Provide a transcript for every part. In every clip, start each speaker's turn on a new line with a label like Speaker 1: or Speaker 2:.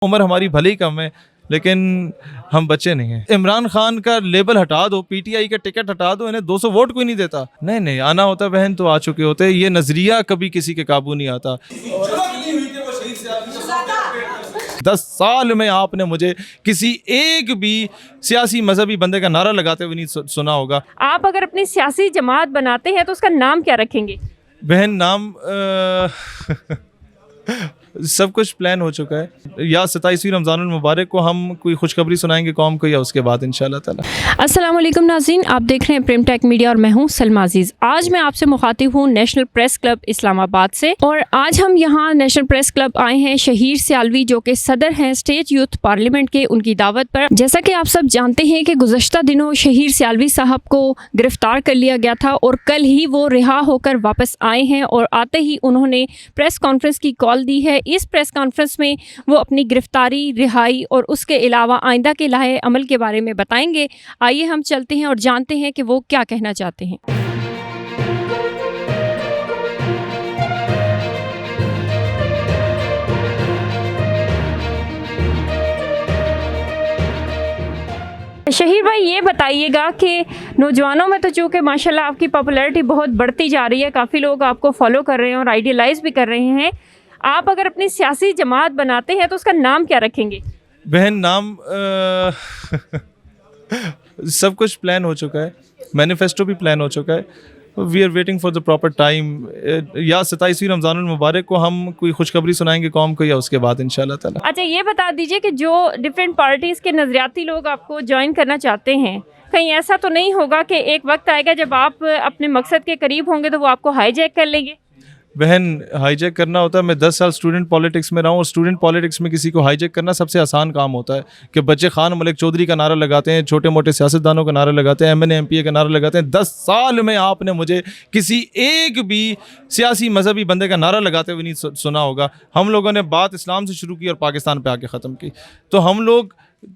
Speaker 1: عمر ہماری بھلے ہی کم ہے لیکن ہم بچے نہیں ہیں. عمران خان کا لیبل ہٹا دو, پی ٹی آئی کا ٹکٹ ہٹا دو, انہیں 200 ووٹ کوئی نہیں دیتا. نہیں آنا ہوتا بہن تو آ چکے ہوتے. یہ نظریہ کبھی کسی کے قابو نہیں آتا. 10 سال میں آپ نے مجھے کسی ایک بھی سیاسی مذہبی بندے کا نعرہ لگاتے ہوئے نہیں سنا ہوگا.
Speaker 2: آپ اگر اپنی سیاسی جماعت بناتے ہیں تو اس کا نام کیا رکھیں گے؟
Speaker 1: بہن نام سب کچھ پلان ہو چکا ہے. یا 27ویں رمضان المبارک کو ہم کوئی خوشخبری سنائیں گے قوم کو, یا اس کے بعد انشاءاللہ تعالی.
Speaker 2: السلام علیکم ناظرین, آپ دیکھ رہے ہیں پریم ٹیک میڈیا اور میں ہوں سلمیٰ عزیز. آج میں آپ سے مخاطب ہوں نیشنل پریس کلب اسلام آباد سے, اور آج ہم یہاں نیشنل پریس کلب آئے ہیں شہیر سیالوی جو کہ صدر ہیں اسٹیٹ یوتھ پارلیمنٹ کے, ان کی دعوت پر. جیسا کہ آپ سب جانتے ہیں کہ گزشتہ دنوں شہیر سیالوی صاحب کو گرفتار کر لیا گیا تھا اور کل ہی وہ رہا ہو کر واپس آئے ہیں, اور آتے ہی انہوں نے پریس کانفرنس کی کال دی ہے. اس پریس کانفرنس میں وہ اپنی گرفتاری, رہائی اور اس کے علاوہ آئندہ کے لائحہ عمل کے بارے میں بتائیں گے. آئیے ہم چلتے ہیں اور جانتے ہیں کہ وہ کیا کہنا چاہتے ہیں. شہیر بھائی, یہ بتائیے گا کہ نوجوانوں میں تو چونکہ ماشاءاللہ آپ کی پاپولیرٹی بہت بڑھتی جا رہی ہے, کافی لوگ آپ کو فالو کر رہے ہیں اور آئیڈیلائز بھی کر رہے ہیں. آپ اگر اپنی سیاسی جماعت بناتے ہیں تو اس کا نام کیا رکھیں گے؟
Speaker 1: بہن نام سب کچھ پلان ہو چکا ہے, مینیفیسٹو بھی پلان ہو چکا ہے. We are waiting for the proper time. یا 27ویں رمضان المبارک کو ہم کوئی خوشخبری سنائیں گے قوم کو, یا اس کے بعد انشاءاللہ تعالی.
Speaker 2: اچھا, یہ بتا دیجئے کہ جو ڈفرینٹ پارٹیز کے نظریاتی لوگ آپ کو جوائن کرنا چاہتے ہیں, کہیں ایسا تو نہیں ہوگا کہ ایک وقت آئے گا جب آپ اپنے مقصد کے قریب ہوں گے تو وہ آپ کو ہائی جیک کر لیں گے؟
Speaker 1: بہن ہائی جیک کرنا ہوتا ہے, میں 10 سال اسٹوڈنٹ پالیٹکس میں رہا ہوں, اور اسٹوڈنٹ پالیٹکس میں کسی کو ہائی جیک کرنا سب سے آسان کام ہوتا ہے. کہ بچے خان ملک چودھری کا نعرہ لگاتے ہیں, چھوٹے موٹے سیاستدانوں کا نعرہ لگاتے ہیں, ایم پی اے کا نعرہ لگاتے ہیں. 10 سال میں آپ نے مجھے کسی ایک بھی سیاسی مذہبی بندے کا نعرہ لگاتے ہوئے نہیں سنا ہوگا. ہم لوگوں نے بات اسلام سے شروع کی اور پاکستان پہ آ کے ختم کی. تو ہم لوگ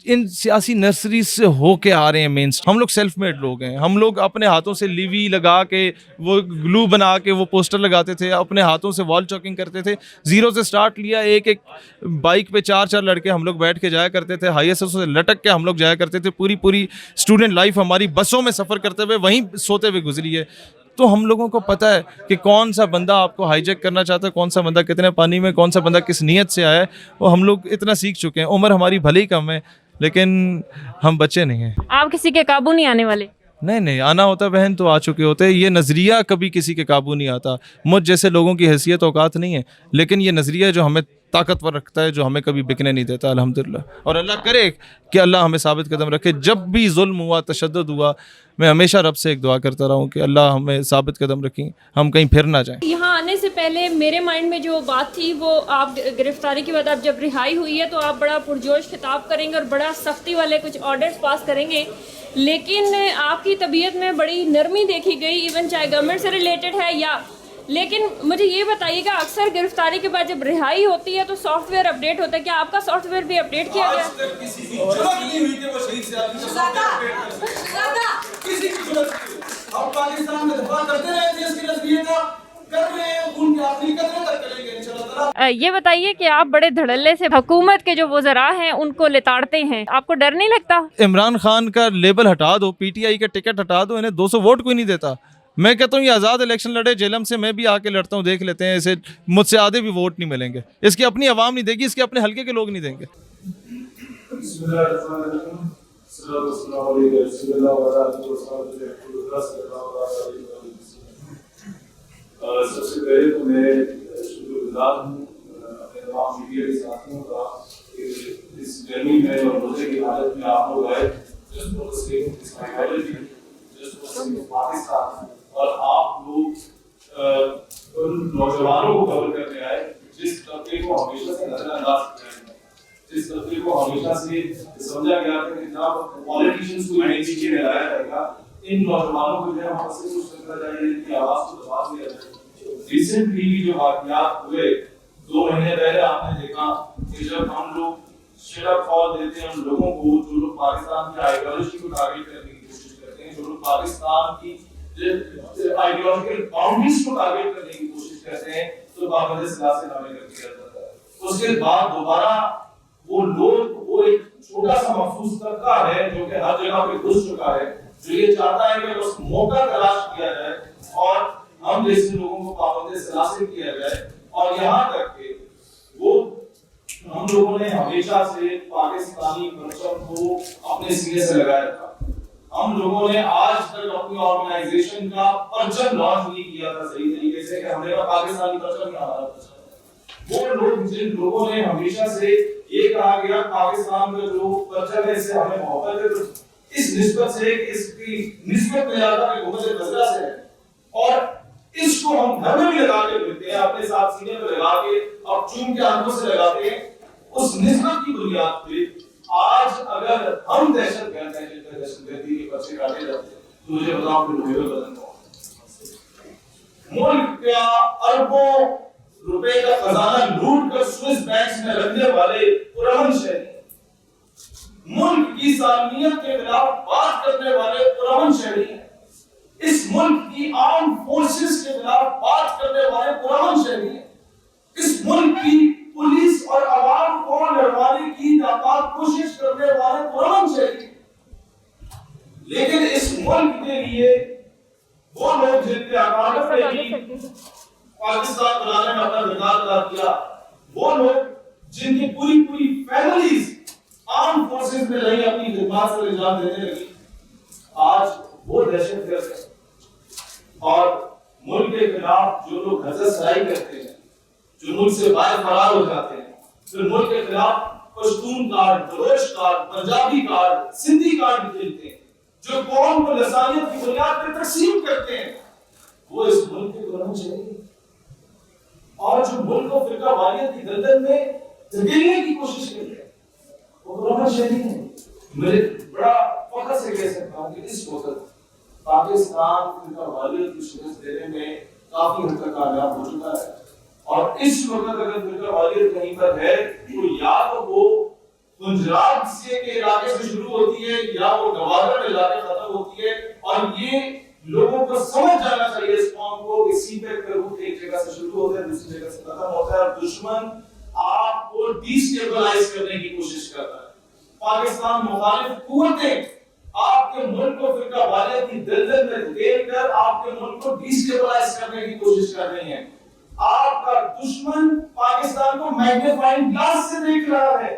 Speaker 1: ان سیاسی نرسریز سے ہو کے آ رہے ہیں مین. ہم لوگ سیلف میڈ لوگ ہیں. ہم لوگ اپنے ہاتھوں سے لیوی لگا کے, وہ گلو بنا کے وہ پوسٹر لگاتے تھے, اپنے ہاتھوں سے وال چاکنگ کرتے تھے. زیرو سے سٹارٹ لیا, ایک بائک پہ 4 لڑکے ہم لوگ بیٹھ کے جایا کرتے تھے, ہائی ایس ایس سے لٹک کے ہم لوگ جایا کرتے تھے. پوری اسٹوڈنٹ لائف ہماری بسوں میں سفر کرتے ہوئے وہیں سوتے ہوئے گزری ہے. تو ہم لوگوں کو پتہ ہے کہ کون سا بندہ آپ کو ہائی جیک کرنا چاہتا ہے, کون سا بندہ کتنے پانی میں, کون سا بندہ کس نیت سے آیا ہے. وہ ہم لوگ اتنا سیکھ چکے ہیں. عمر ہماری بھلے ہی کم ہے لیکن ہم بچے نہیں ہیں.
Speaker 2: آپ کسی کے قابو نہیں آنے والے؟
Speaker 1: نہیں آنا ہوتا بہن تو آ چکے ہوتے. یہ نظریہ کبھی کسی کے قابو نہیں آتا. مجھ جیسے لوگوں کی حیثیت اوقات نہیں ہے, لیکن یہ نظریہ جو ہمیں طاقتور رکھتا ہے, جو ہمیں کبھی بکنے نہیں دیتا الحمدللہ. اور اللہ کرے کہ اللہ ہمیں ثابت قدم رکھے. جب بھی ظلم ہوا, تشدد ہوا, میں ہمیشہ رب سے ایک دعا کرتا رہا ہوں کہ اللہ ہمیں ثابت قدم رکھیں, ہم کہیں پھر نہ جائیں.
Speaker 2: یہاں آنے سے پہلے میرے مائنڈ میں جو بات تھی وہ آپ گرفتاری کے بعد آپ جب رہائی ہوئی ہے تو آپ بڑا پرجوش خطاب کریں گے اور بڑا سختی والے کچھ آرڈرز پاس کریں گے, لیکن آپ کی طبیعت میں بڑی نرمی دیکھی گئی, ایون چاہے گورنمنٹ سے ریلیٹڈ ہے یا. لیکن مجھے یہ بتائیے گا, اکثر گرفتاری کے بعد جب رہائی ہوتی ہے تو سافٹ ویئر اپڈیٹ ہوتا ہے, کیا آپ کا سافٹ ویئر بھی اپڈیٹ کیا گیا؟ یہ بتائیے کہ آپ بڑے دھڑلے سے حکومت کے جو وزراء ہیں ان کو لتاڑتے ہیں, آپ کو ڈر نہیں لگتا؟
Speaker 1: عمران خان کا لیبل ہٹا دو, پی ٹی آئی کا ٹکٹ ہٹا دو, انہیں 200 ووٹ کوئی نہیں دیتا. میں کہتا ہوں یہ آزاد الیکشن لڑے جیلم سے, میں بھی آ کے لڑتا ہوں, دیکھ لیتے ہیں. اسے مجھ سے آدھے بھی ووٹ نہیں ملیں گے. اس کی اپنی عوام نہیں دے گی, اس کے اپنے حلقے کے لوگ نہیں دیں گے.
Speaker 3: سب سے پہلے تو میں شکر گزار ہوں اپنے تمام میڈیا کے ساتھیوں کا کہ اس گرمی میں اور روزے کی حالت میں آپ لوگ آئے پاکستان, اور آپ لوگ ان نوجوانوں کو کور کرنے آئے جس طبقے کو ہمیشہ سے نظر انداز کیا گیا, جس طبقے کو ہمیشہ سے سمجھا گیا تھا کہ جب پالیٹیشینز کو نیچے میں لایا جائے گا, ان نوجوانوں کو جو ہے وہاں سے کچھ کرنا چاہیے, ان کی آواز کو دبا دیا جائے. ریسنٹلی جو واقعات ہوئے 2 مہینے پہلے آپ نے دیکھا کہ جب ہم لوگ شٹ اپ کال دیتے ہیں ان لوگوں کو جو لوگ پاکستان کی آئیڈیالوجی کو ٹارگیٹ کرنے کی کوشش کرتے ہیں, جو لوگ پاکستان کی آئیڈیالوجیکل باؤنڈریز کو ٹارگیٹ کرنے کی کوشش کرتے ہیں, تو بابرکت سلاح سے نامے کر دیا جاتا ہے. اس کے بعد دوبارہ وہ لوگ وہ ایک چھوٹا سا محفوظ طبقہ ہے جو کہ ہر جگہ پہ گھس چکا ہے, جو یہ چاہتا ہے کہ اس موقع تلاش کیا جائے اور ہم جیسے لوگوں کو پابند سلاسل کیا جائے. اور یہاں تک کہ وہ ہم لوگوں نے ہمیشہ سے پاکستانی پرچم کو اپنے سینے سے لگایا تھا. ہم لوگوں نے آج تک اپنی آرگنائزیشن کا پرچم لانچ نہیں کیا تھا صحیح طریقے سے کہ ہمارے پاکستانی پرچم ہی ہمارا پرچم. وہ لوگ جن لوگوں نے ہمیشہ سے یہ کہا گیا پاکستان کا جو پرچم ہے اس سے ہمیں محبت ہے, تو اس نسبت سے اس کی نسبت میں زیادہ حکومت غزہ سے ہے, اور اس کو ہم گھر میں بھی لگا کے پھرتے ہیں, اپنے ساتھ سینے پہ لگا کے اب چوم کے آنکھوں سے لگاتے ہیں. اس نسبت کی بنیاد پہ آج اگر ہم دہشت گرد ہیں, جن کا دہشت گردی کے پرچے کاٹے جاتے ہیں, تو مجھے بتاؤ کہ لوہے بدن کون. ملک کا اربوں روپے کا خزانہ لوٹ کر سوئس بینکس میں رکھنے والے پرامن شہری, ملک کی سالمیت کے خلاف بات کرنے والے پرامن شہری ہیں, اس ملک کی آرم فورسز کے خلاف بات کرنے والے پرامن شہری ہیں, اس ملک کی پولیس اور عوام کو لڑوانے کی ناکام کوشش کرنے والے پرامن شہری ہیں. لیکن اس ملک کے لیے وہ لوگ جن کے عقائد نے پاکستان بنانے میں اپنا کردار ادا کیا, وہ لوگ جن کی پوری فیملیز آرم فورسز میں رہی, اپنی خدمات سے انجام دینے لگی, آج وہ دہشت گرد ہیں. اور ملک کے خلاف جو لوگ حضرت سرائی کرتے ہیں, جو ملک سے باہر فرار ہو جاتے ہیں, پھر ملک کے خلاف Pashtun card, Baloch card, Punjabi card, Sindhi card کھیلتے ہیں, جو قوم کو لسانیت کی بنیاد پر تقسیم کرتے ہیں, وہ اس ملک کے غلام چاہیے. اور جو ملک کو فرقہ واریت کی دلدل میں دھکیلنے کی کوشش کرتے ہیں, وہ غلام شہری ہیں. میں بڑا فخر سے کہہ سکتا ہوں کہ اس وقت پاکستان فرقہ واریت کی شکست دینے میں کافی حد تک کامیاب ہو چکا ہے. اور اس وقت اگر فرقہ واریت کہیں پر ہے تو یا تو وہ گجرات سے کے علاقے سے شروع ہوتی ہے, یا وہ گوادر علاقے ختم ہوتی ہے. اور یہ لوگوں کو سمجھ جانا چاہیے اس قوم کو کہ سی پیک کا روٹ ایک جگہ سے شروع ہوتا ہے, دوسری جگہ سے ختم ہوتا ہے, اور دشمن آپ کو ڈیسٹیبلائز کرنے کی کوشش کرتا ہے. پاکستان مخالف قوتیں آپ کے ملک کو فرقہ واریت کی دلدل میں دھکیل کر آپ کے ملک کو ڈیسٹیبلائز کرنے کی کوشش کر رہی ہیں. آپ کا دشمن پاکستان کو میگنیفائنگ گلاس سے دیکھ رہا ہے.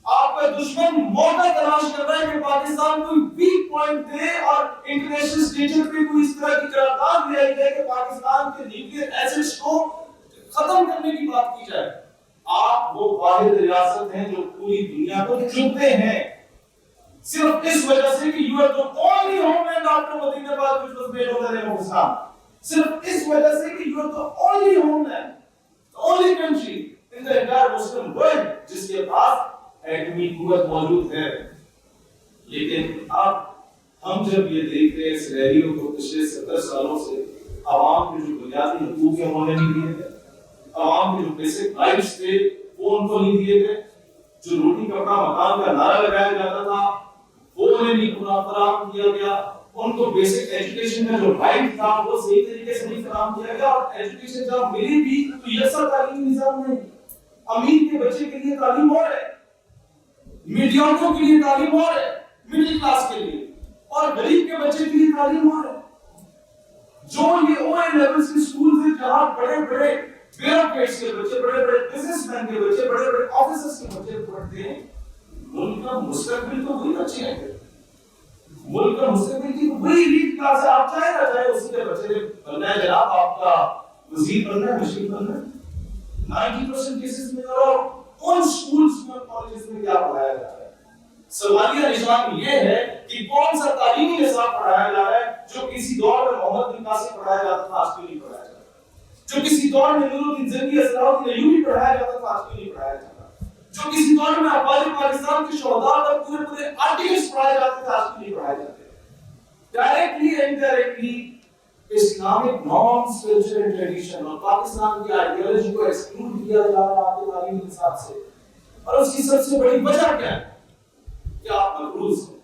Speaker 3: آپ کا دشمن موقع تلاش کر رہا ہے کہ پاکستان کوئی ویک پوائنٹ دے اور انٹرنیشنل اسٹیجر پہ کوئی اس طرح کی قرارداد لے آئی جائے کہ پاکستان کے نیوکلیئر ایسڈز کو ختم کرنے کی بات کی جائے. آپ وہ واحد ریاست ہیں جو پوری دنیا کو چنتے ہیں صرف اس وجہ سے کہ you are the only homeland after Medina آباد which was made on the name of Islam. صرف اس وجہ سے کہ you are the only homeland, the only country in the entire Muslim world جس کے پاس ایٹمی قوت موجود ہے. لیکن اب ہم جب یہ دیکھ رہے ہیں اس ریلیوں کو پچھلے 70 سالوں سے, عوام کے جو بنیادی حقوق ہیں انہیں نہیں دیے گئے, عوام کے جو بیسک رائٹس تھے وہ ان کو نہیں دیے گئے, جو روٹی کپڑا مکان کا نعرہ لگایا جاتا تھا وہ انہیں نہیں فراہم کیا گیا, ان کو بیسک ایجوکیشن کا جو رائٹ تھا وہ صحیح طریقے سے نہیں فراہم کیا گیا. اور ایجوکیشن جب ملی بھی تو یکساں تعلیمی نظام نہیں, امیر کے بچے کے لیے تعلیم اور ہے, میڈیاکوں کے لیے تعلیم اور ہے, مڈل کلاس کے لیے, اور غریب کے بچے کے لیے تعلیم اور ہے. جو یہ او اے لیولز کے سکولز ہیں جہاں بڑے بڑے بیوروکریٹس کے بچے, بڑے بڑے بزنس مین کے بچے, بڑے بڑے آفیسرز کے بچے پڑھتے ہیں, ملک کا مستقبل تو وہی بچے ہیں, ملک کا مستقبل کی وہی ایلیٹ کلاس ہے. آپ چاہے نہ چاہے اسی کے بچے بننا ہے, جناب آپ کا وزیر بننا ہے, مشیر بننا ہے. 90% کیسز میں اور ان سکولز میں کالجز میں کیا پڑھایا جا رہا ہے, سوالیہ نشان یہ ہے کہ کون سا تعلیمی نصاب پڑھایا جا رہا ہے جو کسی دور میں محمد بن قاسم پڑھایا جاتا تھا, آج کیوں نہیں پڑھایا جاتا, جو کسی دور میں نور الدین زنگی, صلاح الدین ایوبی پڑھایا جاتا تھا, آج کیوں نہیں پڑھایا جاتا, جو کسی دور میں افواج پاکستان کے شہداء اور پورے آرٹیکلز پڑھائے جاتے تھے, آج کیوں نہیں پڑھائے جاتے. Directly indirectly Islamic norms, culture and tradition اور پاکستان کی آئیڈیالوجی کو ایکسکلوڈ کیا جا رہا ہے آپ کے تعلیمی نصاب سے. اور اس کی سب سے بڑی وجہ کیا ہے کہ آپ مقروض ہیں.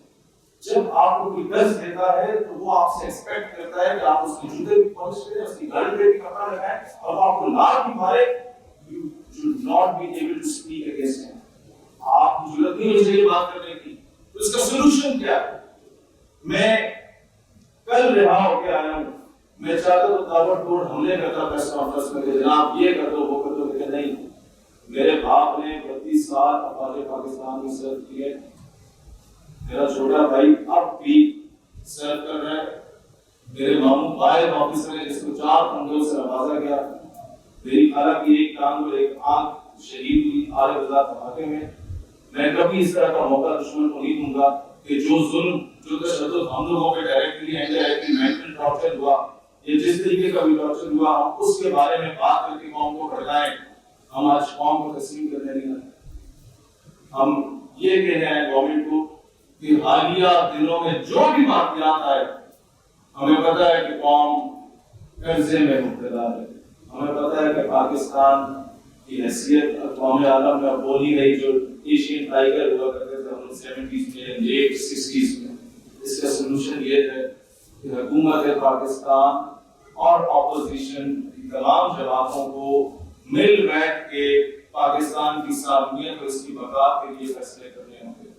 Speaker 3: جب آپ کو کوئی قرض دیتا ہے تو وہ آپ سے ایکسپیکٹ کرتا ہے کہ آپ اس کی جوتے بھی پالش کریں, اس کی گاڑی پہ بھی کپڑا لگائیں, اور آپ کو لات بھی مارے, you should not be able to speak against him. آپ کو ضرورت نہیں ہونی چاہیے بات کرنے کی. تو اس کا سولوشن کیا ہے؟ میں کل رہا ہو کے آیا ہوں. میں چاہتا تو تابڑ توڑ حملے کرتا پریس کانفرنس میں کہ جناب یہ کر دو وہ کر دو, لیکن نہیں. میرے باپ نے 32 سال افواج پاکستان میں سرو کیے. میرا چھوٹا بھائی اب بھی سرو کر رہا ہے. میرے ماموں باہر آفیسر ہے جس کو 4 کنڈوں سے نوازا گیا. میری خالہ کی ایک ٹانگ اور ایک آنکھ شہید ہوئی آل غزہ دھماکے میں. میں کبھی اس طرح کا موقع دشمن کو نہیں دوں گا کہ جو ظلم جو تشدد ہم لوگوں پہ ڈائریکٹلی انڈائریکٹلی مینٹل ٹارچر ہوا, یہ جس طریقے کا بھی ٹارچر ہوا, ہم اس کے بارے میں بات کر کے قوم کو بھڑکائیں. ہم آج قوم کو تسلیم کرنے نہیں آئے. ہم یہ کہہ رہے ہیں گورنمنٹ کو کہ حالیہ دنوں میں جو بھی واقعات آئے, ہمیں پتہ ہے کہ قوم قرضے میں مبتلا ہے. ہمیں پتہ ہے کہ پاکستان کی حیثیت اقوام عالم میں بول ہی رہی جو ایشین ٹائیگر ہوا کرتے تھے ہم 70s میں لیٹ 60s میں. اس کا سلوشن یہ ہے کہ حکومت پاکستان اور اپوزیشن کی تمام جماعتوں کو مل بیٹھ کے پاکستان کی سالمیت اور اس کی بقا کے لیے فیصلے کرنے ہوں گے.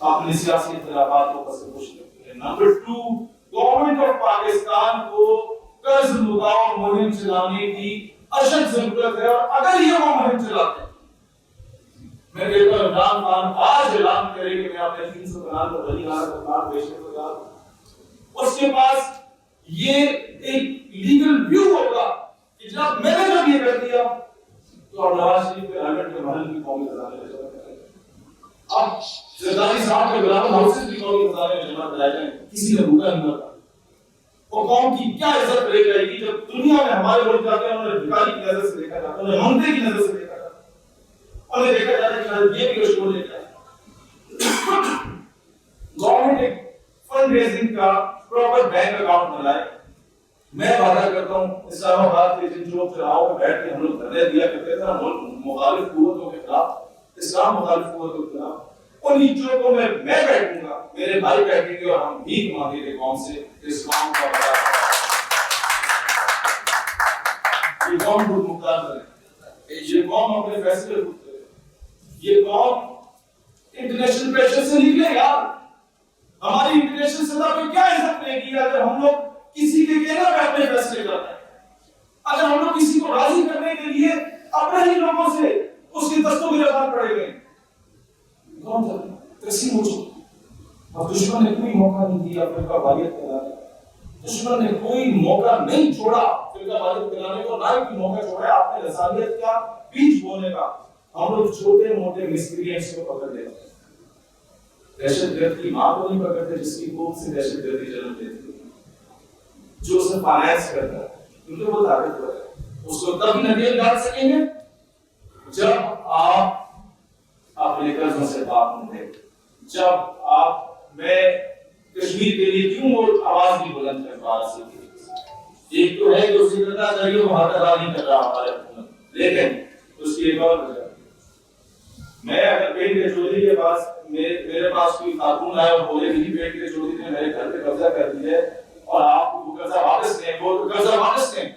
Speaker 3: اپنے سیاسی اختلافات کو پس پش رکھتے ہیں. نمبر 2, گورنمنٹ آف پاکستان کو قرض مداؤ مہم چلانے کی اشد ضرورت ہے. اور اگر یہ وہ مہم چلاتے ہیں, میں کہتا ہوں عمران خان آج اعلان کرے کہ میں اپنے 300 کنال پر بنی نہر کا کارڈ بیچنے کو جا رہا ہوں. اس کے پاس یہ ایک لیگل ویو ہوگا کہ جب میں نے جب یہ کر دیا تو اب نواز شریف کے ہیلمٹ کے محل کی قومی خزانے میں جمع کریں. اب زرداری صاحب کے بلاول ہاؤسز بھی قومی خزانے میں جمع کرائے جائیں. کسی نے بھوکا نہیں مرتا. وہ قوم کی کیا عزت رہ جائے گی جب دنیا میں ہمارے ملک جاتے ہیں انہیں بھکاری کی نظر سے دیکھا جاتا ہے, انہیں منگتے کی نظر سے دیکھا جاتا ہے, انہیں دیکھا جاتا ہے کہ شاید یہ بھی کچھ لے جائے. گورنمنٹ ایک فنڈ ریزنگ کا پراپر بینک اکاؤنٹ بنائے. میں وعدہ کرتا ہوں اسلام آباد کے جن چوک چراہوں پہ بیٹھ کے ہم لوگ دھرنے دیا کرتے تھے مخالف قوتوں کے خلاف, اسلام مخالف قوتوں کے خلاف, انہی چوکوں میں بیٹھوں گا, میرے بھائی بیٹھیں گے اور ہم بھیک مانگیں گے قوم سے اس قوم کا یہ قوم خود مختار کرے, یہ قوم اپنے فیصلے خود کرے, یہ قوم انٹرنیشنل پریشر سے نکلے. یار ہماری انٹرنیشنل سطح پہ کیا عزت رہے گی اگر ہم لوگ کسی کے کہنا پہ اپنے فیصلے کرتے ہیں, اگر ہم لوگ کسی کو راضی کرنے کے لیے اپنے ہی لوگوں سے اس کی دستوں کی رفتار پڑے گئے. کون تھا تقسیم ہو چکی. اب دشمن نے کوئی موقع نہیں دیا فرقہ واریت پھیلانے کا, دشمن نے کوئی موقع نہیں چھوڑا فرقہ واریت پھیلانے کو, نہ کوئی موقع چھوڑا اپنے رسالیت کا بیچ بولنے کا. ہم لوگ چھوٹے موٹے مسکرینٹس کو پکڑ لیتے ہیں. دہشت گرد کی ماں کو نہیں پکڑتے جس کی کوکھ سے دہشت گردی جنم لیتی ہے, جو اسے فائنانس کرتا ہے, کیونکہ وہ طاقتور ہے. اس کو تب نکیل ڈال سکیں گے جب آپ اپنے قرضوں سے پاک ہوں گے, جب آپ میں کشمیر کے لیے کیوں وہ آواز بھی بلند کر پا سکتے. ایک تو ہے جو اسے کرنا چاہیے وہ حقدار نہیں کر رہا ہمارے حکومت, لیکن اس کی ایک اور وجہ, میں اگر پیٹ کے چودھری کے پاس میرے پاس کوئی خاتون آئے اور بولے کہ پیٹ کے چودھری نے میرے گھر پہ قبضہ کر دیا ہے اور آپ کو قرضہ واپس دیں, وہ قرضہ واپس دیں,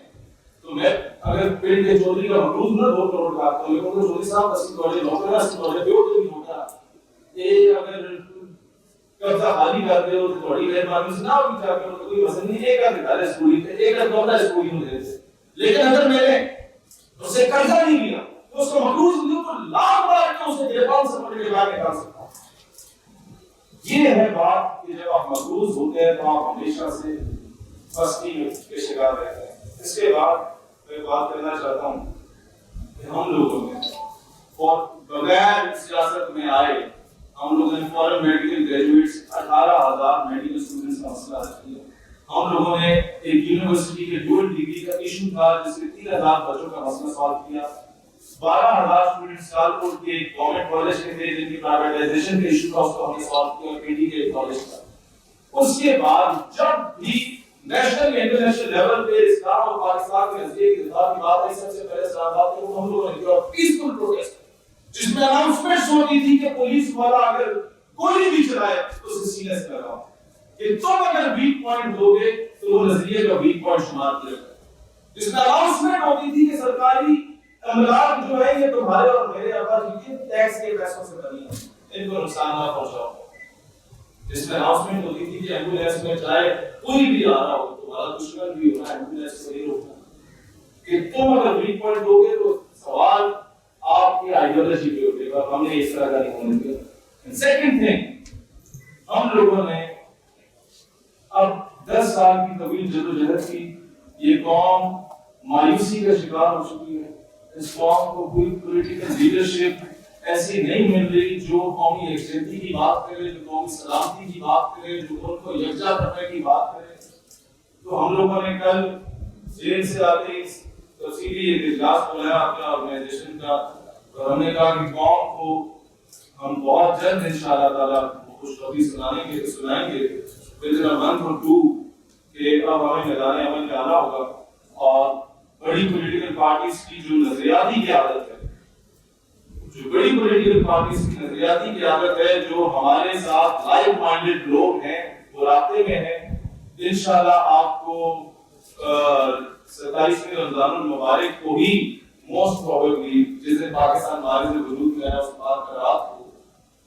Speaker 3: تو میں اگر پیٹ کے چودھری کا مقروض نہ 2 کروڑ کا, تو لیکن وہ چودھری صاحب 80 کروڑ نوکر 80 کروڑ دیو تو نہیں ہوتا. یہ اگر قرضہ خالی کر دے تو تھوڑی مہربانی سے نہ بھی چاہ کے کوئی مسئلہ نہیں. ایک آدھ گھر اسکولی پہ ایک آدھ قبضہ اسکولی میں دے دے, لیکن اگر میں نے اسے قرضہ نہیں لیا تو اس کو مقروض نہیں تو لاکھ بار کے اسے گرفان سے پکڑ کے باہر نکال سکتا ہوں. یہ ہے بات کہ جب آپ مقروض ہوتے ہیں تو آپ ہمیشہ سے پستی کے شکار رہتے ہیں. اس کے بعد میں بات کرنا چاہتا ہوں کہ ہم لوگوں نے اور بغیر سیاست میں آئے ہم لوگوں نے فورن میڈیکل گریجویٹس 18,000 میڈیکل اسٹوڈنٹس کا مسئلہ حل کیا. ہم لوگوں نے ایک یونیورسٹی کے ڈوئل ڈگری کا ایشو تھا جس میں 3,000 بچوں کا مسئلہ سالو کیا. 12,000 اسٹوڈنٹس سالپور کے گورنمنٹ کالج کے تھے جن کی پرائیویٹائزیشن کا ایشو تھا, اس کو ہم نے سالو کیا پی ٹی کے کالج کا. اس کے بعد جب بھی نیشنل انٹرنیشنل لیول پہ اسلام اور پاکستان کے نزدیک اتحاد کی بات ہے, سب سے پہلے اسلام آباد کو ہم لوگوں نے کیا پیسفل پروٹیسٹ جس میں اناؤنسمنٹس ہوتی تھی کہ پولیس والا اگر کوئی بھی چلائے تو اسے سینے سے لگاؤ, کہ تم اگر ویک پوائنٹ دو گے تو وہ نظریے کا ویک پوائنٹ شمار کیا جائے. جس میں اناؤنسمنٹ ہوتی تھی کہ سرکاری املاک جو ہے یہ تمہارے اور میرے ابا جی کے ٹیکس کے پیسوں سے بنی ہے، ان کو نقصان نہ پہنچاؤ. جس میں اناؤنسمنٹ ہوتی تھی کہ ایمبولینس میں چاہے کوئی بھی آ رہا ہو، تمہارا دشمن بھی ہونا، ایمبولینس کو نہیں روکنا. کہ تم اگر ویک پوائنٹ دو گے تو سوال آپ کی آئیڈیالوجی پہ اٹھے گا. ہم نے اس طرح کا نہیں ہونے دیا. سیکنڈ تھنگ، ہم لوگوں نے اب 10 سال کی طویل جدوجہد کی، یہ قوم مایوسی کا شکار ہو چکی ہے. اس قوم کو کوئی پولیٹیکل لیڈرشپ ایسی نہیں مل رہی جو قومی یکجہتی کی بات کرے، جو قومی سلامتی کی بات کرے، جو ملک کو یکجا کرنے کی بات کرے. تو ہم لوگوں نے کل جیل سے آتے ہی تفصیلی ایک اجلاس بلایا اپنے آرگنائزیشن کا، اور ہم نے کہا کہ قوم کو ہم بہت جلد انشاءاللہ تعالیٰ خوشخبری سنائیں گے within a month or two کہ اب ہمیں میدان عمل میں آنا ہوگا. اور بڑی پولیٹیکل پارٹیز کی جو نظریاتی قیادت ہے، جو بڑی پولیٹیکل پارٹیز کی نظریاتی قیادت ہے، جو ہمارے ساتھ لائک مائنڈڈ لوگ ہیں، وہ رابطے میں ہیں. انشاءاللہ آپ کو 27ویں رمضان المبارک کو ہی موسٹ پروبیبلی جس دن پاکستان بارز وجود میں ہے اس بات کا رات کو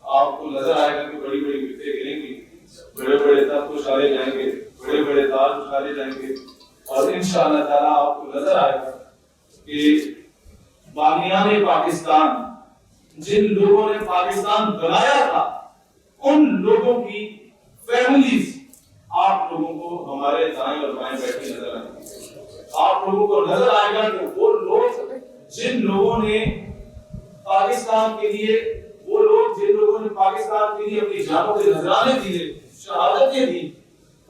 Speaker 3: آپ کو نظر آئے گا کہ بڑی بڑی وکٹیں گریں گی، بڑے بڑے تخت اچھالے جائیں گے، بڑے بڑے تاج اچھالے جائیں گے. اور انشاءاللہ تعالیٰ آپ کو نظر آئے گا کہ بانیان پاکستان، جن لوگوں نے پاکستان بنایا تھا، ان لوگوں کی فیملیز آپ لوگوں کو ہمارے دائیں اور بائیں بیٹھے نظر آئیں گے. آپ لوگوں کو نظر آئے گا کہ وہ لوگ جن لوگوں نے پاکستان کے لیے، وہ لوگ جن لوگوں نے پاکستان کے لیے اپنی جانوں کے نذرانے دیے، شہادتیں دی،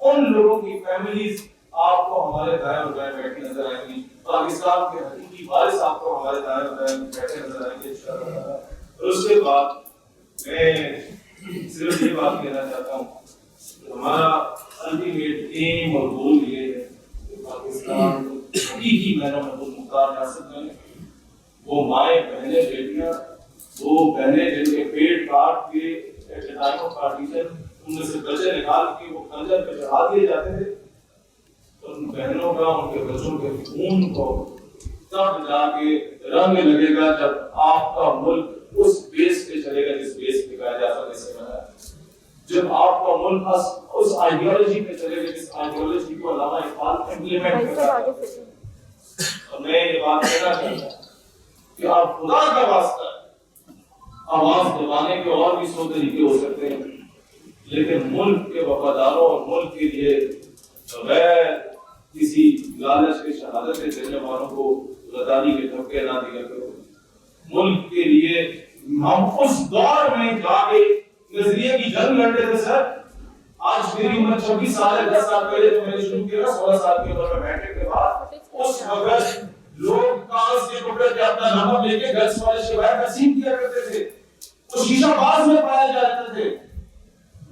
Speaker 3: ان لوگوں کی فیملیز آپ کو ہمارے دائیں اور بائیں بیٹھے نظر آئیں گی. پاکستان کے حقیقی وارث آپ کو ہمارے دائیں اور بائیں بیٹھے نظر آئیں گے انشاءاللہ. اور اس کے بعد میں صرف یہ بات کہنا چاہتا ہوں کہ ہمارا الٹیمیٹ ایم اور گول یہ ہے کہ پاکستان حقیقی معنوں میں خود مختار ریاست بنے. وہ مائیں، بہنیں، بیٹیاں، وہ بہنیں جن کے پیٹ کاٹ کے ایٹ ٹائم آف پارٹیشن ان میں سے بچے نکال کے وہ خنجر پہ چڑھا دیے جاتے تھے. ان بہنوں کا، ان کے بچوں کے خون کو تب جا کے رنگ لگے گا جب آپ کا ملک اس بیس پہ چلے گا جس بیس پہ کہا جاتا ہے سے بنا. جب آپ کا ملک اس آئیڈیالوجی پہ چلے گا جس آئیڈیالوجی کو علامہ اقبال امپلیمنٹ کرتا ہے. اور میں یہ بات کہنا چاہتا ہوں کہ آپ خدا کا واسطہ آواز دبانے کے اور بھی 100 طریقے ہو سکتے ہیں، لیکن ملک کے وفاداروں اور ملک کے لیے بغیر کسی لالچ کے شہادتیں دینے والوں کو غداری کے دھکے نہ دیا کرو. ملک کے لیے ہم اس دور میں جا کے نظریے کی جنگ لڑتے تھے. سر آج میری عمر 26 سال ہے، 10 سال پہلے تو میں نے شروع کیا 16 سال کی عمر میں میٹرک کے بعد. اس وقت لوگ کاغذ کے ٹکڑے پہ اپنا نام لے کے گرلس کالج کے باہر تقسیم کیا کرتے تھے. وہ شیشہ باز میں پائے جاتے تھے.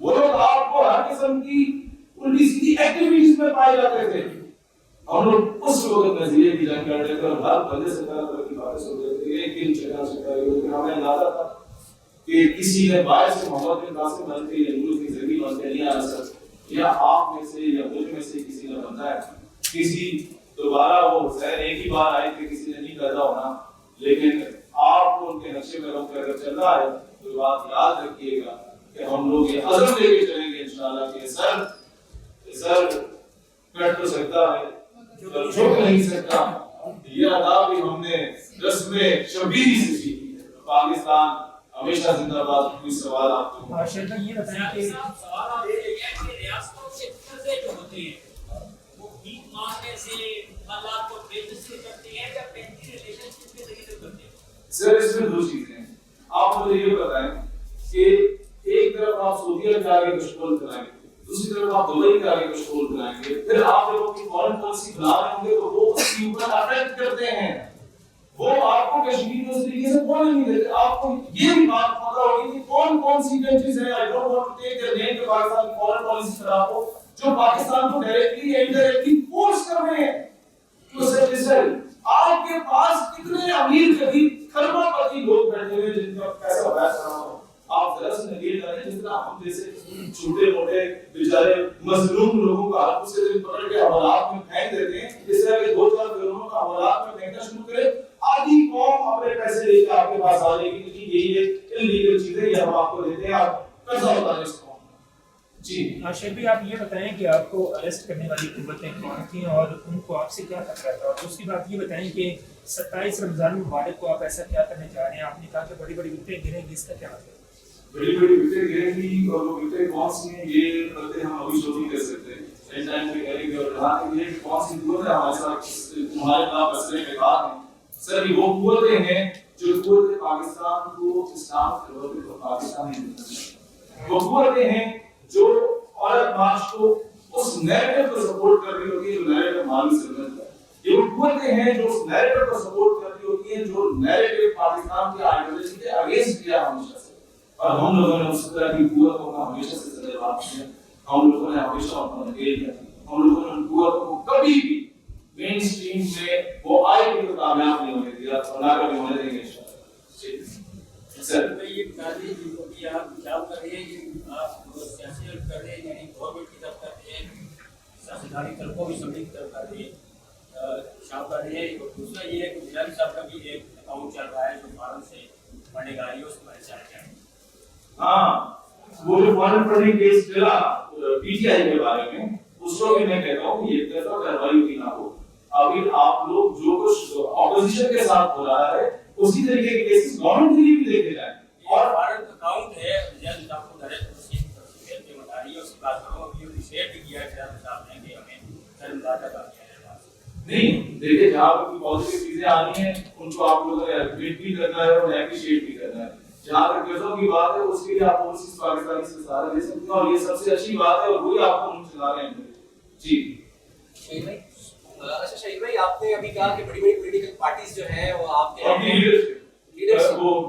Speaker 3: وہ لوگ آپ کو ہر قسم کی الٹی سیدھی ایکٹیویٹیز میں پائے جاتے تھے. ہم لوگ اس وقت نظریے کی جنگ لڑتے تھے اور ہر بندے سے طرح طرح کی باتیں سنتے تھے. ایک دن چکا چکا لیکن ہمیں اندازہ تھا کہ کسی نے باعث سے محمد بن قاسم بنتے یا نور کی زندگی بنتے نہیں آ سکتے، یا آپ میں سے یا مجھ میں سے کسی نے بنتا ہے. کسی دوبارہ وہ حسین ایک ہی بار آئے تھے، کسی نے نہیں پیدا ہونا. لیکن آپ کو ان کے نقشے میں روک کر چل رہا ہے تو بات یاد رکھیے گا کہ ہم لوگ یہ عزم لے کے چلیں گے انشاءاللہ کہ سر کٹ تو سکتا ہے پر جھک نہیں سکتا. یہ ادا بھی ہم نے رسم شبیری سے سیکھی ہے. پاکستان ہمیشہ زندہ باد. کوئی سوال آپ کو؟
Speaker 4: یہ بتائیں کہ سوال آپ یہ ہے کہ ریاستوں کے قرضے جو ہوتے ہیں وہ بھیک مانگنے سے حالات کو بے نصیب کرتے ہیں یا بہتری ریلیشن شپ کے ذریعے کرتے ہیں؟
Speaker 3: سر اس میں 2 چیزیں ہیں. آپ مجھے یہ بتائیں کہ ایک طرف آپ سعودیہ کے آگے کشکول کرائیں گے، دوسری طرف آپ دبئی کے آگے کشکول کرائیں گے، پھر آپ جب اپنی فارن پالیسی بنا رہے ہوں گے تو وہ اس کے اوپر افیکٹ کرتے ہیں. وہ آپ کو کشمیر اس طریقے سے بولنے نہیں دیتے. آپ کو یہ بھی بات پتہ ہوگی کہ کون سی کنٹریز ہیں، I don't want to take their name, کہ پاکستان کی فارن پالیسی خراب ہو، جو پاکستان کو ڈائریکٹلی یا انڈائریکٹلی فورس کر رہے ہیں. تو سر آپ کے پاس کتنے امیر کبھی کھربوں پتی لوگ بیٹھے ہوئے جن کا پیسہ بیٹھ رہا ہو. آپ ذرا سے نگیٹ کریں جتنا ہم جیسے چھوٹے موٹے بیچارے مظلوم لوگوں کا ہاتھ سے دن پکڑ کے حوالات میں پھینک دیتے ہیں. اس طرح کے 2-4 گروہوں کا حوالات میں پھینکنا شروع کرے. آدھی قوم آپ کو دیتے ہیں, آپ قرضہ اتاریں اس کو. جی
Speaker 5: شیخ بھائی آپ یہ بتائیں کہ آپ کو اریسٹ کرنے والی قوتیں کون تھیں اور ان کو آپ سے کیا خطرہ تھا, اور دوسری بات یہ بتائیں کہ 27 رمضان مبارک کو آپ ایسا کیا کرنے جا رہے ہیں؟ آپ نے کہا کہ بڑی بڑی وکٹیں گریں گی, اس کا کیا مطلب؟
Speaker 3: بڑی بڑی وکٹیں گریں گی, اور وہ وکٹیں کون سی ہیں یہ باتیں ہم ابھی شو نہیں کر سکتے, اس ٹائم پہ کریں گے. اور یہاں تک یہ کون سی قوت ہے ہمارے ساتھ تمہارے خلاف فیصلے میں کہا ہے سر, یہ وہ قوتیں ہیں جو قوت پاکستان کو اسلام کے پاکستان میں, وہ قوتیں ہیں جو عورت مارچ کو اس نیریٹو کو سپورٹ کر رہی ہوتی ہے جو نیریٹو مالی سلطنت ہے. یہ وہ قوتیں ہیں جو اس نیریٹو کو سپورٹ کر رہی ہوتی ہیں جو نیریٹو پاکستان کی آئیڈیالوجی کے اگینسٹ کیا ہمیشہ سے, اور ہم لوگوں نے اس طرح کی قوتوں کا ہمیشہ سے سلے بات کیا, ہم لوگوں نے ہمیشہ ان کو نکیل دیا, ہم لوگوں نے ان قوتوں کو کبھی بھی مین اسٹریم میں وہ آئے بھی تو کامیاب نہیں ہونے دیا, اور نہ کبھی ہونے دیں گے انشاءاللہ.
Speaker 4: سر میں یہ بتا دیجیے کہ آپ خیال کر رہے ہیں کہ آپ سیاسی کر رہے ہیں, یعنی گورنمنٹ کی طرف کر رہے ہیں, سیاستدانی طرفوں بھی سبھی کی طرف کر رہے ہیں, شام کر رہے ہیں. اور دوسرا یہ ہے کہ جناب صاحب کا بھی ایک اکاؤنٹ چل رہا ہے جو فارم سے فنڈنگ آ رہی ہے, اس کے بارے میں چاہتے ہیں.
Speaker 3: ہاں وہ جو فارم فنڈنگ کیس چلا پی ٹی آئی کے بارے میں, اس کو بھی میں کہتا ہوں کہ ایک طرفہ کارروائی کی نہ ہو. ابھی آپ لوگ جو کچھ اپوزیشن کے ساتھ ہو رہا ہے اسی طریقے کے کیسز گورنمنٹ کے لیے بھی دیکھے جائیں.
Speaker 4: اور فارم اکاؤنٹ ہے جج صاحب کو ڈائریکٹ تفصیل پہ بتا رہی ہے, اس کی بات کروں ابھی شیئر بھی کیا ہے جج صاحب نے کہ ہمیں سر مداخلت کا کیا ہے.
Speaker 3: نہیں دیکھیں, جہاں کوئی پازیٹیو چیزیں آ رہی ہیں ان کو آپ لوگوں نے ایڈمیٹ بھی کرنا ہے اور اپریشیٹ بھی کرنا ہے. جہاں تک کیسوں کی بات ہے اس کے لیے آپ پالیسیز پاکستانی سے سہارا لے سکتے ہیں, اور یہ سب سے اچھی بات ہے, اور وہی آپ کو ان سے چلا رہے ہیں. جی
Speaker 6: شہید بھائی, اچھا شہید بھائی آپ نے ابھی کہا کہ بڑی بڑی پولیٹیکل پارٹیز جو ہیں وہ آپ کے
Speaker 3: وہ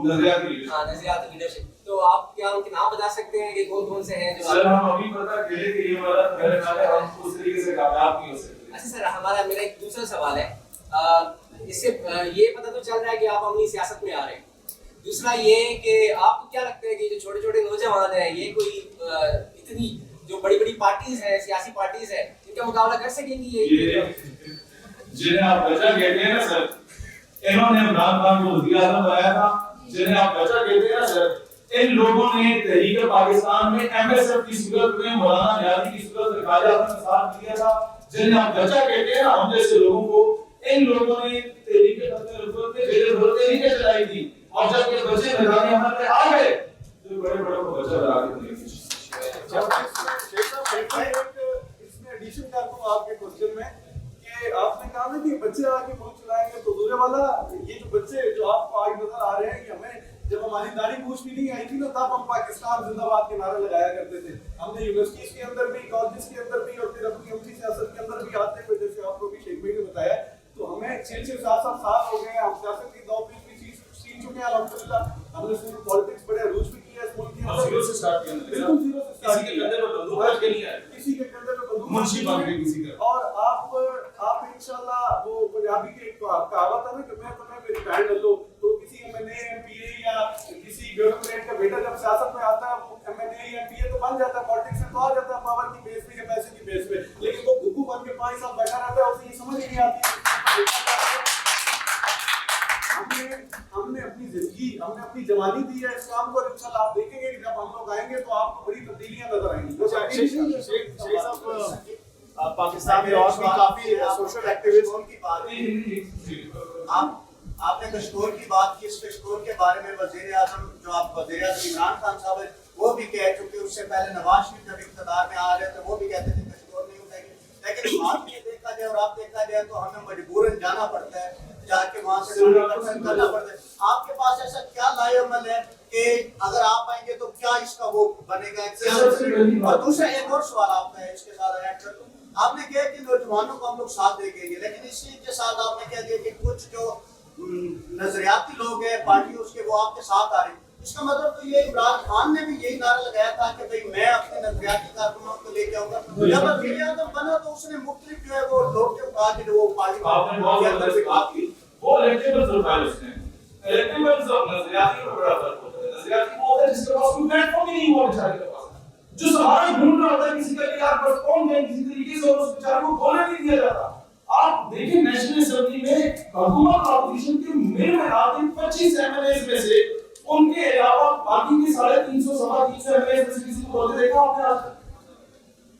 Speaker 3: نظریاتی لیڈرشپ,
Speaker 6: ہاں نظریاتی لیڈرشپ, تو آپ کیا ان کے نام بتا سکتے ہیں کہ کون کون سے ہیں جو
Speaker 3: سر ہم ابھی پتہ کریں کہ یہ والا میرے خیال ہے ہم اس طریقے سے کامیاب نہیں ہو سکتے.
Speaker 6: اچھا سر, میرا ایک دوسرا سوال ہے, اس سے یہ پتہ تو چل رہا ہے کہ آپ عملی سیاست میں آ رہے ہیں, دوسرا یہ کہ آپ کو کیا لگتا ہے کہ جو چھوٹے چھوٹے نوجوان ہیں یہ کوئی اتنی جو بڑی بڑی پارٹیز ہیں, سیاسی پارٹیز ہیں, ان کا مقابلہ کر سکیں گی؟ یہ
Speaker 3: جنہیں آپ بچہ کہتے ہیں نا سر, انہوں نے عمران خان کو وزیر اعظم بنایا تھا. جنہیں آپ بچہ کہتے ہیں نا سر, ان لوگوں نے تحریک پاکستان میں ایم ایس ایف کی صورت میں مولانا نیازی کی صورت میں خواجہ حسن کا ساتھ دیا تھا. جنہیں آپ بچہ کہتے ہیں نا ہم جیسے لوگوں کو, ان لوگوں نے تحریک رفت میں جیسے ضرورتیں نہیں چلائی تھی, اور جب یہ بچے میدان عمل میں آ گئے تو بڑے بڑوں کو بچہ بنا کے دیں گے.
Speaker 7: اس میں ایڈیشن کر دوں آپ کے کوسچن میں کہ آپ نے کہا نا کہ بچے آگے ملک چلائیں گے, تو دوسرے والا یہ جو بچے جو آپ کو آج نظر آ رہے ہیں کہ ہمیں جب ہماری داڑھی پوچھ بھی نہیں آئی تھی نا تب ہم پاکستان زندہ باد کے نعرے لگایا کرتے تھے. ہم نے یونیورسٹیز کے اندر بھی, کالجز کے اندر بھی, اور پھر اپنی عملی سیاست کے اندر بھی آتے ہوئے, جیسے آپ کو بھی شیخ بھائی نے بتایا, تو ہمیں 6-7 سال ہو گئے ہیں, ہم سیاست کی دو بھی سیکھ چکے ہیں الحمدللہ. ہم نے اسکول پالیٹکس بڑے عروج بھی کیا ہے اس ملک کے اندر,
Speaker 3: زیرو سے سٹارٹ کیا,
Speaker 7: بالکل زیرو سے
Speaker 3: کسی کے کندھے پہ بندوق رکھ کے نہیں آئے,
Speaker 7: کسی کے کندھے پہ بندوق
Speaker 3: منشی بن کے کسی کا.
Speaker 7: اور آپ انشاءاللہ وہ پنجابی کی ایک کہاوت ہے نا کہ میں تمہیں میری بہن لے لو, تو کسی M N A M P A یا کسی بیوروکریٹ کا بیٹا جب سیاست میں آتا ہے وہ M N A M P A تو بن جاتا ہے, پالیٹکس میں تو آ جاتا ہے پاور کی بیس پہ یا پیسے کی بیس پہ, لیکن وہ گھگو بن کے 5 سال بیٹھا رہتا ہے, اسے یہ سمجھ ہی نہیں آتی. ہم نے اپنی زندگی, ہم نے اپنی جوانی دی ہے اس کام کو, اور انشاءاللہ آپ دیکھیں گے کہ جب ہم لوگ آئیں گے تو آپ کو بڑی تبدیلیاں نظر آئیں گی.
Speaker 8: پاکستان میں اور بھی کافی سوشل ایکٹیوسٹ کی بات ہے, آپ نے کشتور کی بات کی, اس کشتور کے بارے میں وزیر اعظم جو آپ وزیر اعظم عمران خان صاحب ہیں وہ بھی کہہ چکے, اس سے پہلے نواز شریف جب اقتدار میں آ رہے تھے وہ بھی کہتے تھے کشتور نہیں اٹھے گی, لیکن بات میں دیکھا جائے اور آپ دیکھا جائے تو ہمیں مجبوراً جانا پڑتا ہے, جا کے وہاں سے کرنا پڑتا ہے. آپ کے پاس ایسا کیا لائے عمل ہے کہ اگر آپ آئیں گے تو کیا اس کا وہ بنے گا؟ اور دوسرا ایک اور سوال آپ کا ہے, اس کے ساتھ ایڈ کر دوں, آپ نے کہا کہ نوجوانوں کو ہم لوگ ساتھ دے گے, لیکن اسی کے ساتھ آپ نے کہہ دیا کہ کچھ جو نظریاتی لوگ ہیں پارٹی اس کے وہ آپ کے ساتھ آ رہے ہیں. اس کا مطلب تو یہ عمران خان نے بھی یہی نعرہ لگایا تھا کہ بھئی میں اپنے نظریاتی کارکنوں کو لے کے آؤں گا. جب وزیر اعظم بنا تو اس نے مختلف جو ہے وہ لوگ جو کہا کہ وہ پارٹی کے اندر سے بات کی,
Speaker 3: وہ الیکٹیبلز اٹھائے اس نے. الیکٹیبلز اور نظریاتی میں بڑا فرق ہوتا ہے. نظریاتی وہ ہوتا ہے جس کے پاس کوئی پلیٹ فارم ہی نہیں ہوا بیچارے کے پاس, جو سہارا ڈھونڈ رہا ہوتا ہے کسی کا کہ یار بس کون جائے کسی طریقے سے, اور اس بیچارے کو بولنے نہیں دیا جاتا. آپ دیکھیں نیشنل اسمبلی میں حکومت اور اپوزیشن کے مل ملا کے 25 ایم ایل ایز میں سے ان کے علاوہ باقی کے 350 سوا 300 ایم ایل کسی کو بولتے دیکھا آپ نے آج تک؟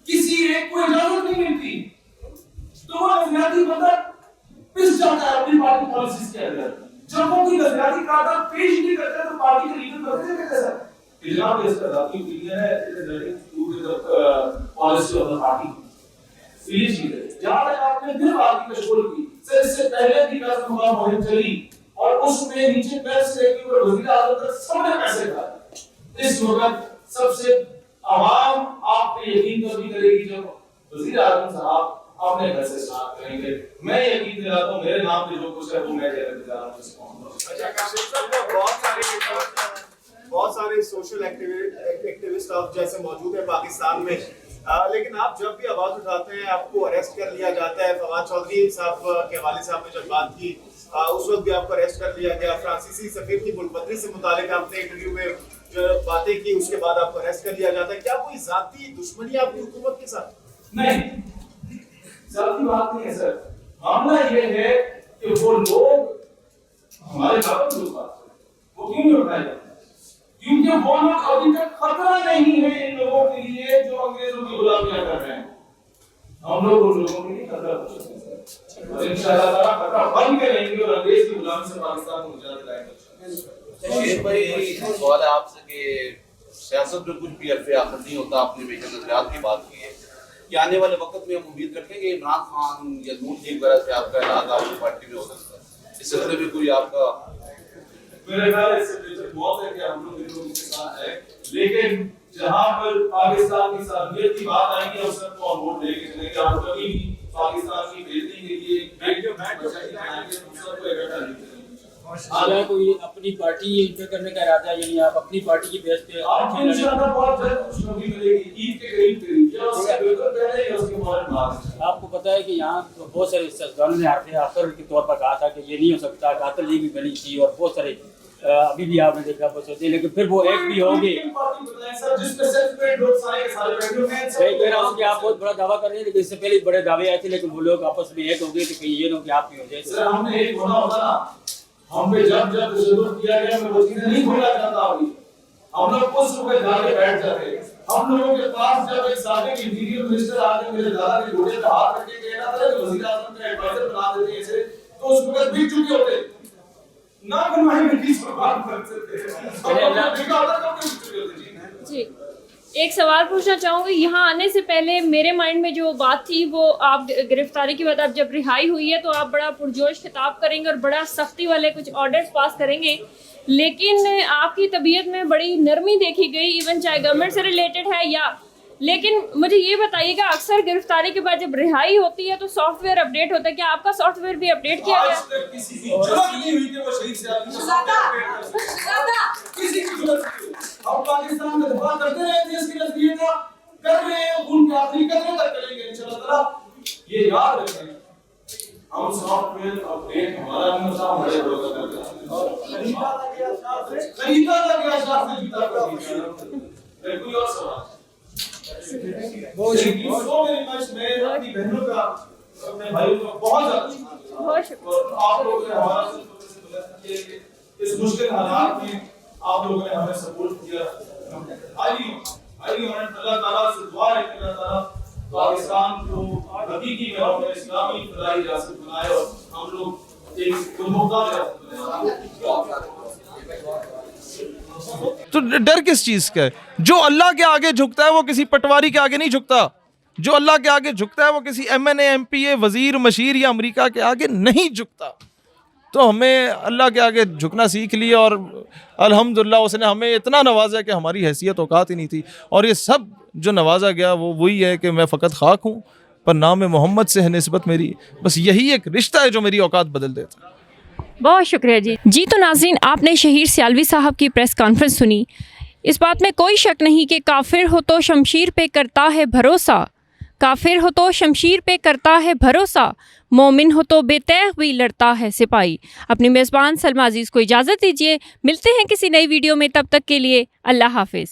Speaker 3: کسی ایک کو اجازت نہیں ملتی تو وہ نظریاتی بندہ پس جاتا ہے اپنی پارٹی پالیسیز کے اندر. جب وہ کوئی نظریاتی قاعدہ پیش نہیں کرتا تو پارٹی کے لیڈر کرتے ہیں کیسا جناب اس کا ذاتی اوپینین ہے پالیسی آف دا پارٹی فیلی چیز ہے. جہاں تک آپ نے دل بات کی کشکول کی سر اس سے پہلے بھی قسم خدا مہم چلی اور اس میں نیچے پیسے سے لے کے وزیر اعظم تک سب نے پیسے کھائے. اس وقت سب سے عوام آپ پہ یقین تو نہیں کرے گی جب وزیر اعظم صاحب اپنے گھر سے اسٹارٹ کریں گے. میں یقین دلاتا ہوں میرے نام پہ جو کچھ ہے وہ میں کہہ جا رہا ہوں.
Speaker 8: بہت سارے سوشل ایکٹیوسٹ آپ جیسے موجود ہیں پاکستان میں، لیکن آپ جب بھی آواز اٹھاتے ہیں آپ کو اریسٹ کر لیا جاتا ہے. فواد چودھری صاحب کے والد صاحب نے جب بات کی اس وقت بھی آپ کو اریسٹ کر لیا گیا. فرانسیسی سفیر کی ملک بدری سے متعلق آپ نے انٹرویو میں جو باتیں کی اس کے بعد آپ کو اریسٹ کر لیا جاتا ہے. کیا کوئی ذاتی دشمنی آپ کی حکومت کے ساتھ؟
Speaker 3: نہیں، ذاتی بات نہیں ہے سر. معاملہ یہ ہے کہ وہ لوگ ہمارے دعوت لوگ بات کریں وہ کیوں نہیں اٹھائے جاتے؟ کیونکہ وہ لوگ ابھی تک خطرہ نہیں ہے ان لوگوں کے لیے جو انگریزوں کی غلامیاں کر رہے ہیں. ہم لوگ ان لوگوں کے لیے خطرہ ہو سکتے ہیں اور انشاءاللہ تعالیٰ خطرہ بن کے رہیں گے اور انگریز کی غلامی سے پاکستان کو نجات دلائیں گے.
Speaker 9: شہید بھائی سوال ہے آپ سے کہ سیاست میں کچھ بھی حرف آخر نہیں ہوتا. آپ نے بیشک نظریات کی بات کی ہے کہ آنے والے وقت میں ہم امید رکھیں کہ عمران خان یا نون لیگ وغیرہ سے آپ کا علاقہ آپ کی پارٹی میں ہو سکتا ہے. اس سلسلے میں کوئی آپ کا
Speaker 3: میرے خیال ہے اس سے بہت ہے کہ ہم لوگ ان کے ساتھ ہیں، لیکن جہاں پر پاکستان کی صلاحیت کی بات آئے گی ہم سب کو ووٹ دے کے چلیں گے. ہم کبھی بھی پاکستان کی بہتری کے لیے ہم سب کو اکٹھا نہیں کریں گے.
Speaker 4: اگر کوئی اپنی پارٹی انٹر کرنے کا ارادہ ہے یعنی آپ اپنی پارٹی کی بیس پہ
Speaker 3: آپ کو انشاءاللہ بہت جلد خوشخبری ملے گی. عید کے قریب یا اس سے بالکل پہلے یا اس کے بعد بعد.
Speaker 4: آپ کو پتہ ہے کہ یہاں بہت سارے سیاستدانوں نے حرف آخر کے طور پر کہا تھا کہ یہ نہیں ہو سکتا. قاتل لیگ بھی بنی تھی اور بہت سارے ابھی بھی آپ نے دیکھا بہت سوچے لیکن پھر وہ ایک بھی ہوں گے. میں کہہ رہا ہوں کہ آپ بہت بڑا دعویٰ کر رہے ہیں لیکن اس سے پہلے بڑے دعوے آئے تھے لیکن وہ لوگ آپس میں ایک ہو گئے کہ کہیں یہ نہ ہو کہ آپ بھی ہو جائے.
Speaker 3: سر ہم نے ایک ہونا ہوتا نا، ہم پہ جب تشدد کیا گیا میں وہ چیزیں نہیں بھولا چاہتا. ابھی ہم لوگ اس وقت جا کے بیٹھ جاتے ہیں. ہم لوگوں کے پاس جب ایک سابق انٹیریئر منسٹر آ کے میرے دادا کے گھوڑے پہ ہاتھ رکھ کے کہنا تھا کہ وزیر اعظم کا ایڈوائزر بنا دیتے ہیں اسے، تو اس وقت بک چکے ہوتے نہ بنوائی میں کس پر بات کر سکتے ہیں.
Speaker 2: جی ایک سوال پوچھنا چاہوں گی. یہاں آنے سے پہلے میرے مائنڈ میں جو بات تھی وہ آپ گرفتاری کے بعد آپ جب رہائی ہوئی ہے تو آپ بڑا پرجوش خطاب کریں گے اور بڑا سختی والے کچھ آرڈرز پاس کریں گے، لیکن آپ کی طبیعت میں بڑی نرمی دیکھی گئی ایون چاہے گورنمنٹ سے ریلیٹڈ ہے یا. لیکن مجھے یہ بتائیے کہ اکثر گرفتاری کے بعد جب رہائی ہوتی ہے تو سافٹ ویئر اپڈیٹ ہوتا ہے، کیا آپ کا سافٹ ویئر بھی اپڈیٹ کیا گیا؟
Speaker 3: آج تک کسی کی ضرورت نہیں ہوئی کہ وہ شہید سے آدمی کسی کی ضرورت نہیں. ہم پاکستان میں دفاع کرتے رہے تھے اس کی نظریے کا، کر رہے ہیں ان کے آخری قدرے تک کریں گے انشاءاللہ تعالیٰ. یہ یاد رکھیں ہم سافٹ ویئر اپڈیٹ ہمارا بھی مسئلہ ہمارے بروکر کرتے ہیں. خریدا تھا کہ اشراف نے جیتا کر دیا. کوئی اور سوال؟ بہت شکریہ. میں اپنی بہنوں کا اپنے بھائیوں کا بہت زیادہ شکریہ اور آپ لوگوں نے ہمارا اس مشکل حالات میں آپ لوگوں نے ہمیں سپورٹ کیا. آئیے اللہ تعالیٰ سے دعا ہے کہ اللہ تعالیٰ پاکستان کو حقیقی میں میں اسلامی فلاحی ریاست بنائے اور ہم لوگ ایک مختار ریاست بنائے.
Speaker 1: تو ڈر کس چیز کا ہے؟ جو اللہ کے آگے جھکتا ہے وہ کسی پٹواری کے آگے نہیں جھکتا. جو اللہ کے آگے جھکتا ہے وہ کسی M N A M P A وزیر مشیر یا امریکہ کے آگے نہیں جھکتا. تو ہمیں اللہ کے آگے جھکنا سیکھ لیا اور الحمدللہ اس نے ہمیں اتنا نوازا کہ ہماری حیثیت اوقات ہی نہیں تھی. اور یہ سب جو نوازا گیا وہ وہی ہے کہ میں فقط خاک ہوں پر نام محمد سے ہے نسبت میری. بس یہی ایک رشتہ ہے جو میری اوقات بدل دیتا.
Speaker 2: بہت شکریہ جی. تو ناظرین آپ نے شہیر سیالوی صاحب کی پریس کانفرنس سنی. اس بات میں کوئی شک نہیں کہ کافر ہو تو شمشیر پہ کرتا ہے بھروسہ، کافر ہو تو شمشیر پہ کرتا ہے بھروسہ، مومن ہو تو بے تیغ بھی لڑتا ہے سپاہی. اپنی میزبان سلمیٰ عزیز کو اجازت دیجیے، ملتے ہیں کسی نئی ویڈیو میں، تب تک کے لیے اللہ حافظ.